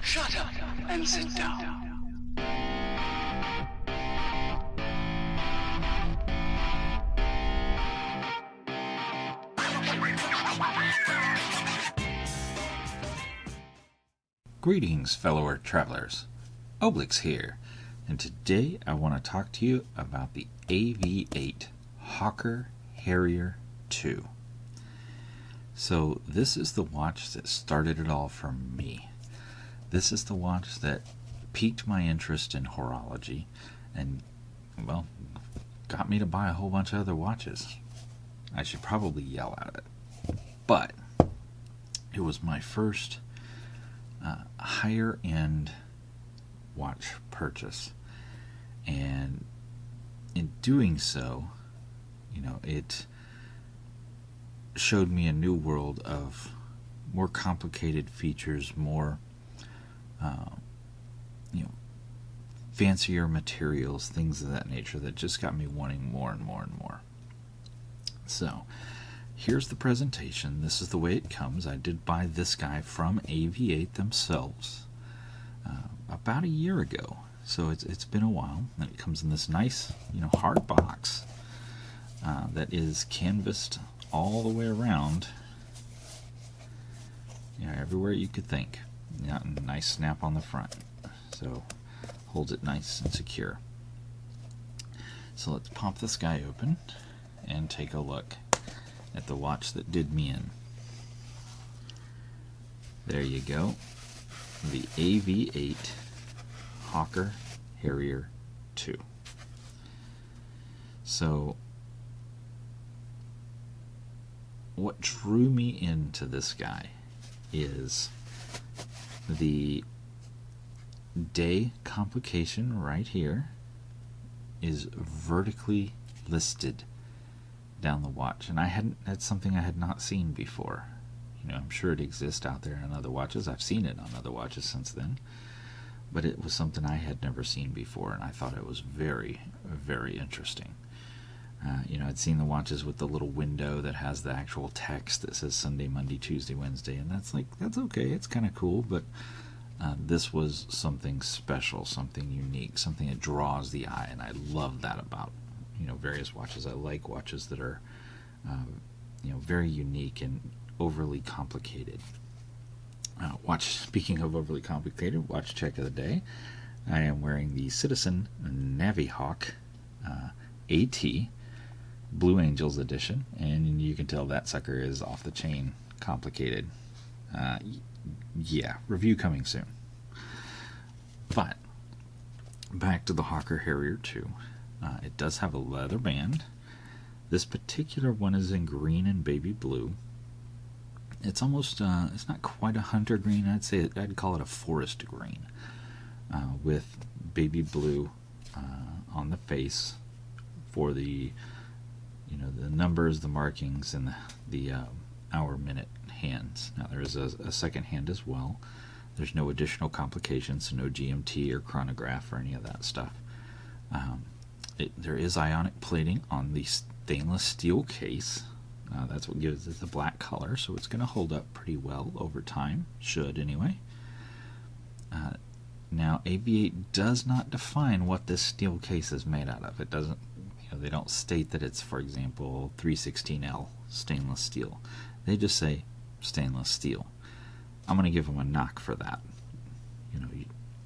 Shut up and sit down. Greetings, fellow travelers. Oblix here, and today I want to talk to you about the AVI-8 Hawker Harrier II. So this is the watch that started it all for me. This is the watch that piqued my interest in horology and, well, got me to buy a whole bunch of other watches. I should probably yell at it, but it was my first higher end watch purchase, and in doing so, it showed me a new world of more complicated features, more fancier materials, things of that nature that just got me wanting more and more and more. So here's the presentation. This is the way it comes. I did buy this guy from AVI-8 themselves about a year ago, so it's been a while. And it comes in this nice, hard box that is canvassed all the way around, everywhere you could think. Nice snap on the front, so holds it nice and secure. So let's pop this guy open and take a look at the watch that did me in. There you go, the AVI-8 Hawker Harrier II. So what drew me into this guy is the day complication right here is vertically listed down the watch, and that's something I had not seen before. I'm sure it exists out there in other watches. I've seen it on other watches since then, but it was something I had never seen before, and I thought it was very, very interesting. I'd seen the watches with the little window that has the actual text that says Sunday, Monday, Tuesday, Wednesday, and that's okay, it's kind of cool, but this was something special, something unique, something that draws the eye, and I love that about various watches. I like watches that are very unique and overly complicated. Speaking of overly complicated, watch check of the day. I am wearing the Citizen Navihawk AT Blue Angels edition, and you can tell that sucker is off the chain complicated. Review coming soon. But back to the Hawker Harrier II. It does have a leather band. This particular one is in green and baby blue. It's almost, it's not quite a hunter green. I'd call it a forest green, with baby blue on the face for the, the numbers, the markings, and the hour, minute hands. Now there is a second hand as well. There's no additional complications, so no GMT or chronograph or any of that stuff. There is ionic plating on the stainless steel case. That's what gives it the black color, so it's going to hold up pretty well over time. Should, anyway. Now, AVI-8 does not define what this steel case is made out of. It doesn't, they don't state that it's, for example, 316L stainless steel. They just say stainless steel. I'm going to give them a knock for that.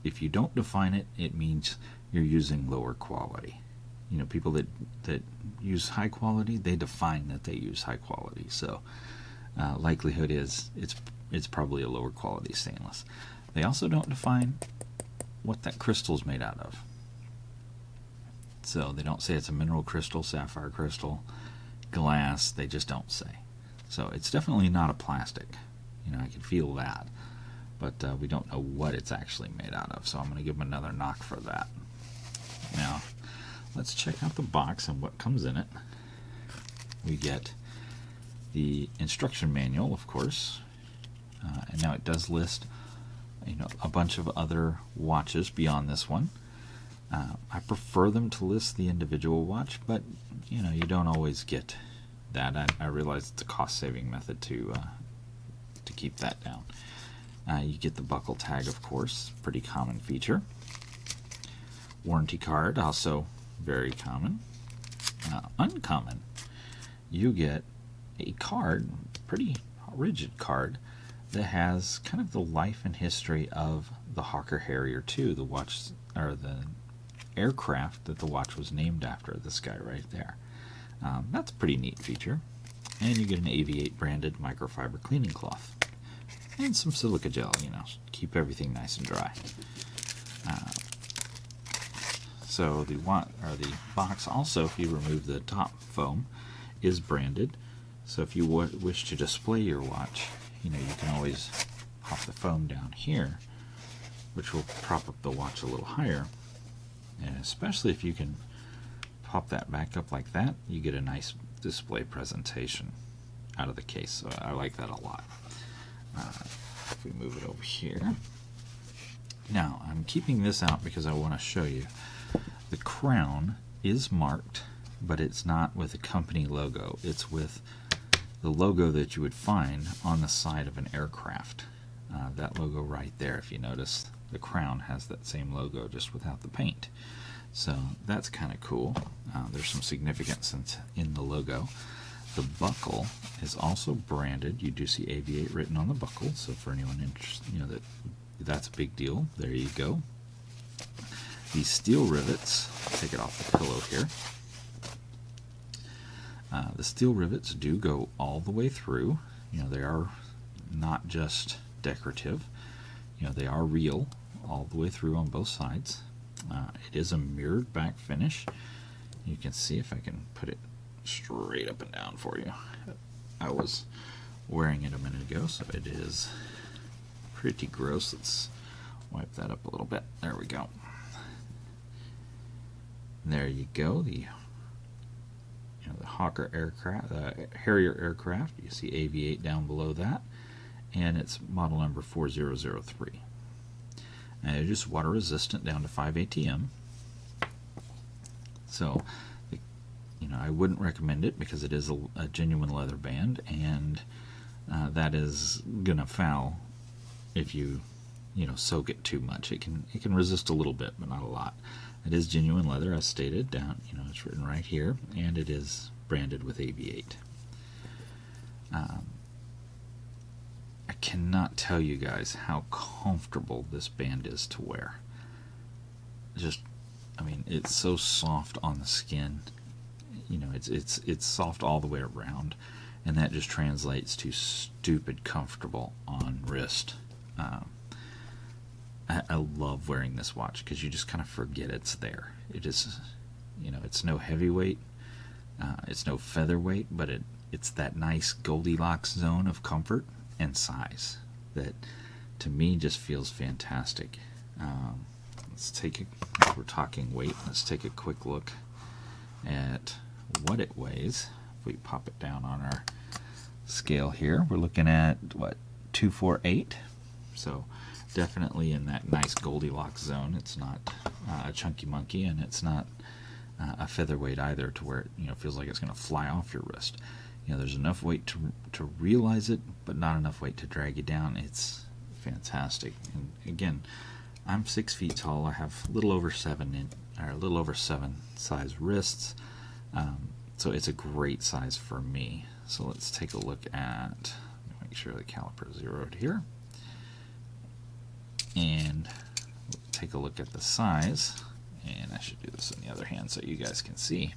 If you don't define it, it means you're using lower quality. People that use high quality, they define that they use high quality. So likelihood is it's probably a lower quality stainless. They also don't define what that crystal's made out of. So they don't say it's a mineral crystal, sapphire crystal, glass. They just don't say. So it's definitely not a plastic. I can feel that. But we don't know what it's actually made out of. So I'm going to give them another knock for that. Now, let's check out the box and what comes in it. We get the instruction manual, of course, and now it does list, a bunch of other watches beyond this one. I prefer them to list the individual watch, but you don't always get that. I realize it's a cost-saving method to keep that down. You get the buckle tag, of course, pretty common feature. Warranty card, also very common. Uncommon, you get a card, pretty rigid card, that has kind of the life and history of the Hawker Harrier II, the watch, or the aircraft that the watch was named after, this guy right there. That's a pretty neat feature. And you get an AVI-8 branded microfiber cleaning cloth. And some silica gel, keep everything nice and dry. So the box also, if you remove the top foam, is branded. So if you wish to display your watch, you can always pop the foam down here, which will prop up the watch a little higher. And especially if you can pop that back up like that, you get a nice display presentation out of the case. So I like that a lot. If we move it over here. Now, I'm keeping this out because I want to show you. The crown is marked, but it's not with a company logo. It's with the logo that you would find on the side of an aircraft. That logo right there, if you notice, the crown has that same logo just without the paint. So that's kind of cool. There's some significance in the logo. The buckle is also branded. You do see AVI-8 written on the buckle, so for anyone interested, that's a big deal. There you go. These steel rivets, take it off the pillow here. The steel rivets do go all the way through. They are not just decorative. They are real all the way through on both sides. It is a mirrored back finish. You can see if I can put it straight up and down for you. I was wearing it a minute ago, so it is pretty gross. Let's wipe that up a little bit. There we go. There you go. The Hawker aircraft, Harrier aircraft. You see AVI-8 down below that, and it's model number 4003. And it is water resistant down to 5 ATM. So, I wouldn't recommend it because it is a genuine leather band, and that is gonna foul if you soak it too much. It can resist a little bit, but not a lot. It is genuine leather, as stated down. It's written right here, and it is branded with AVI-8. I cannot tell you guys how comfortable this band is to wear. It's so soft on the skin. It's soft all the way around, and that just translates to stupid comfortable on wrist. I love wearing this watch because you just kind of forget it's there. It is, it's no heavyweight, it's no featherweight, but it's that nice Goldilocks zone of comfort and size that, to me, just feels fantastic. We're talking weight. Let's take a quick look at what it weighs. If we pop it down on our scale here, we're looking at 248. So definitely in that nice Goldilocks zone. It's not a chunky monkey, and it's not a featherweight either, to where it feels like it's going to fly off your wrist. There's enough weight to realize it, but not enough weight to drag you down. It's fantastic. And again, I'm 6 feet tall. I have a little over 7 size wrists, so it's a great size for me. So let's take a look at, make sure the caliper is zeroed here, and take a look at the size. And I should do this on the other hand so you guys can see.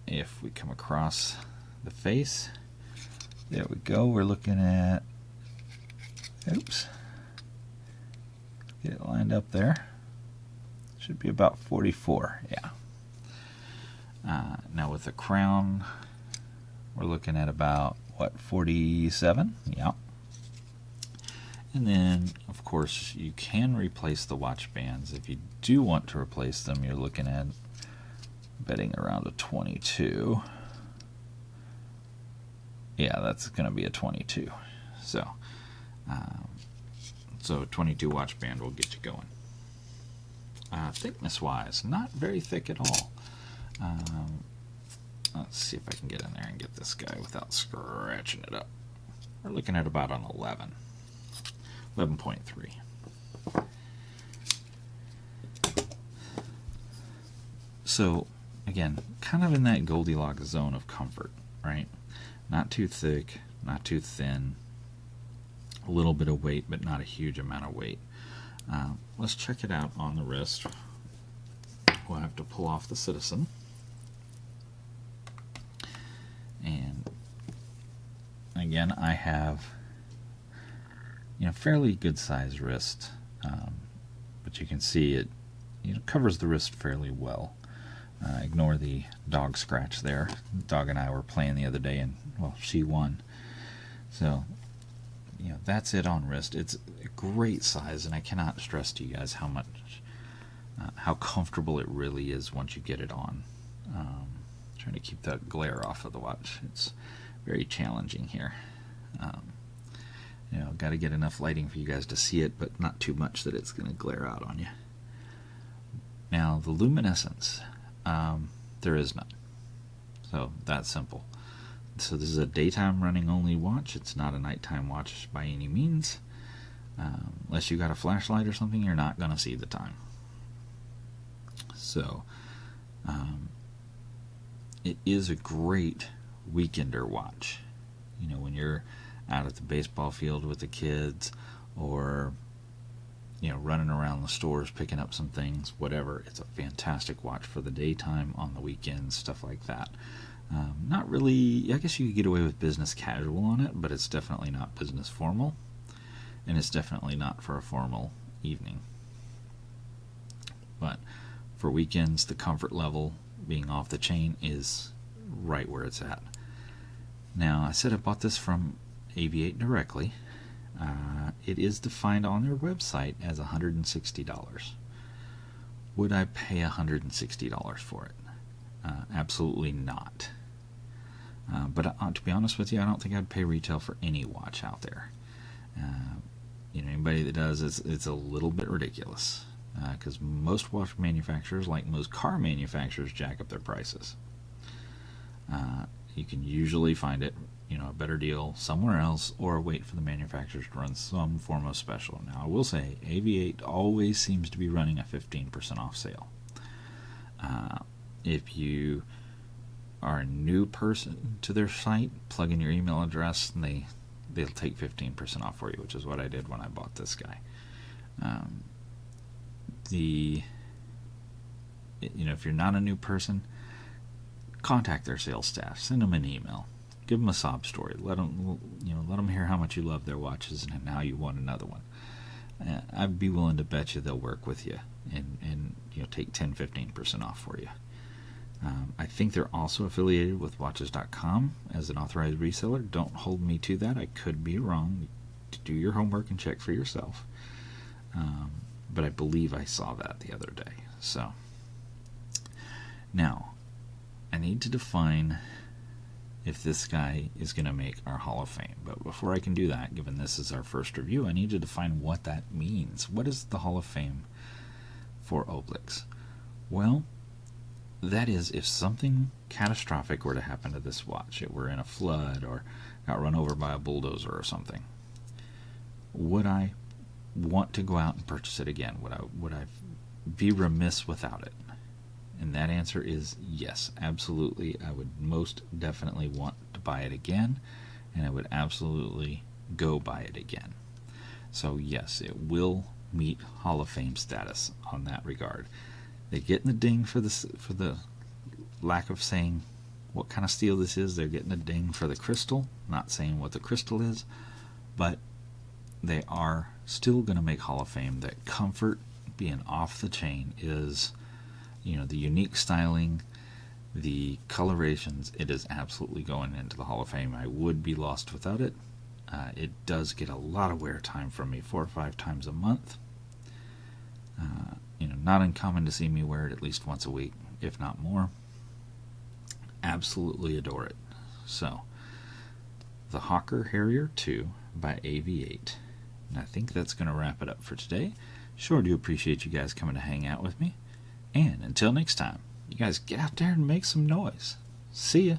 If we come across the face, there we go. We're looking at, oops, get it lined up there. Should be about 44, yeah. Now with the crown, we're looking at about, 47? Yeah. And then, of course, you can replace the watch bands. If you do want to replace them, you're looking at betting around a 22. Yeah, that's going to be a 22. So, so a 22 watch band will get you going. Thickness-wise, not very thick at all. Let's see if I can get in there and get this guy without scratching it up. we're looking at about an 11.3. So again, kind of in that Goldilocks zone of comfort, right? Not too thick, not too thin, a little bit of weight, but not a huge amount of weight. Let's check it out on the wrist. We'll have to pull off the Citizen. And again, I have fairly good sized wrist, but you can see it covers the wrist fairly well. Ignore the dog scratch there. The dog and I were playing the other day, and well, she won. So that's it on wrist. It's a great size, and I cannot stress to you guys how comfortable it really is once you get it on. Trying to keep that glare off of the watch. It's very challenging here. Got to get enough lighting for you guys to see it, but not too much that it's going to glare out on you. Now, the luminescence, there is none. So that's simple. So this is a daytime running only watch. It's not a nighttime watch by any means. Unless you got a flashlight or something, you're not going to see the time. So it is a great weekender watch. When you're out at the baseball field with the kids, or running around the stores picking up some things, whatever. It's a fantastic watch for the daytime, on the weekends, stuff like that. Not really, I guess you could get away with business casual on it, but it's definitely not business formal, and it's definitely not for a formal evening. But for weekends, the comfort level being off the chain is right where it's at. Now, I said I bought this from AVI-8 directly. It is defined on their website as $160. Would I pay $160 for it? Absolutely not. But to be honest with you, I don't think I'd pay retail for any watch out there. Anybody that does, it's a little bit ridiculous, because most watch manufacturers, like most car manufacturers, jack up their prices. You can usually find it, a better deal somewhere else, or wait for the manufacturers to run some form of special. Now, I will say, AVI-8 always seems to be running a 15% off sale. If you are a new person to their site, plug in your email address, and they'll take 15% off for you, which is what I did when I bought this guy. If you're not a new person, contact their sales staff, send them an email, give them a sob story, let them hear how much you love their watches and now you want another one. I'd be willing to bet you they'll work with you and take 10-15% off for you. I think they're also affiliated with Watches.com as an authorized reseller. Don't hold me to that. I could be wrong. Do your homework and check for yourself. But I believe I saw that the other day. So now I need to define if this guy is going to make our Hall of Fame. But before I can do that, given this is our first review, I need to define what that means. What is the Hall of Fame for Obelix? Well, that is, if something catastrophic were to happen to this watch, it were in a flood or got run over by a bulldozer or something, would I want to go out and purchase it again? Would I be remiss without it? And that answer is yes, absolutely. I would most definitely want to buy it again, and I would absolutely go buy it again. So yes, it will meet Hall of Fame status on that regard. They get in the ding for the lack of saying what kind of steel this is. They're getting a ding for the crystal, not saying what the crystal is, but they are still going to make Hall of Fame. That comfort being off the chain is, the unique styling, the colorations, it is absolutely going into the Hall of Fame. I would be lost without it. It does get a lot of wear time from me, 4 or 5 times a month. Not uncommon to see me wear it at least once a week, if not more. Absolutely adore it. So, the Hawker Harrier II by AVI-8. And I think that's going to wrap it up for today. Sure do appreciate you guys coming to hang out with me. And until next time, you guys get out there and make some noise. See ya.